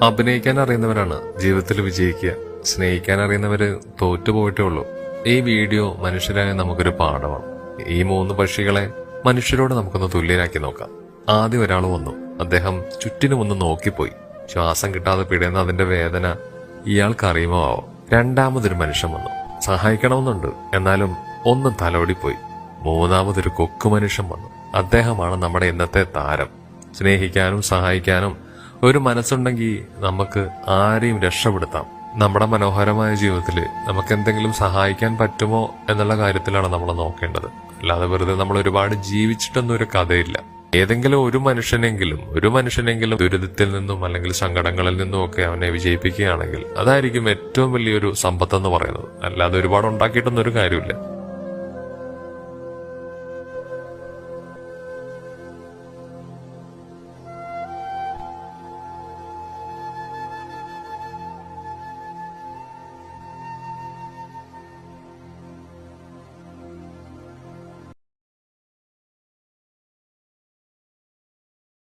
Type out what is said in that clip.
അഭിനയിക്കാൻ അറിയുന്നവരാണ് ജീവിതത്തിൽ വിജയിക്കുക. സ്നേഹിക്കാൻ അറിയുന്നവര് തോറ്റുപോയിട്ടേ ഉള്ളൂ. ഈ വീഡിയോ മനുഷ്യരായ നമുക്കൊരു പാഠമാണ്. ഈ 3 പക്ഷികളെ മനുഷ്യരോട് നമുക്കൊന്ന് തുല്യരാക്കി നോക്കാം. ആദ്യം ഒരാൾ വന്നു. അദ്ദേഹം ചുറ്റിനും ഒന്ന് നോക്കിപ്പോയി. ശ്വാസം കിട്ടാതെ പിടയുന്ന അതിന്റെ വേദന ഇയാൾക്കറിയുമോ ആവോ. രണ്ടാമതൊരു മനുഷ്യൻ വന്നു. സഹായിക്കണമെന്നുണ്ട്, എന്നാലും ഒന്ന് തലോടിപ്പോയി. മൂന്നാമതൊരു കൊക്കു മനുഷ്യൻ വന്നു. അദ്ദേഹമാണ് നമ്മുടെ ഇന്നത്തെ താരം. സ്നേഹിക്കാനും സഹായിക്കാനും ഒരു മനസ്സുണ്ടെങ്കിൽ നമുക്ക് ആരെയും രക്ഷപ്പെടുത്താം. നമ്മുടെ മനോഹരമായ ജീവിതത്തിൽ നമുക്ക് എന്തെങ്കിലും സഹായിക്കാൻ പറ്റുമോ എന്നുള്ള കാര്യത്തിലാണ് നമ്മൾ നോക്കേണ്ടത്. അല്ലാതെ വെറുതെ നമ്മൾ ഒരുപാട് ജീവിച്ചിട്ടൊന്നും ഒരു കഥയില്ല. ഏതെങ്കിലും ഒരു മനുഷ്യനെങ്കിലും ദുരിതത്തിൽ നിന്നും അല്ലെങ്കിൽ സങ്കടങ്ങളിൽ നിന്നും ഒക്കെ അവനെ വിജയിപ്പിക്കുകയാണെങ്കിൽ അതായിരിക്കും ഏറ്റവും വലിയൊരു സമ്പത്തെന്ന് പറയുന്നത്. അല്ലാതെ ഒരുപാട് ഉണ്ടാക്കിയിട്ടൊന്നും ഒരു കാര്യമില്ല.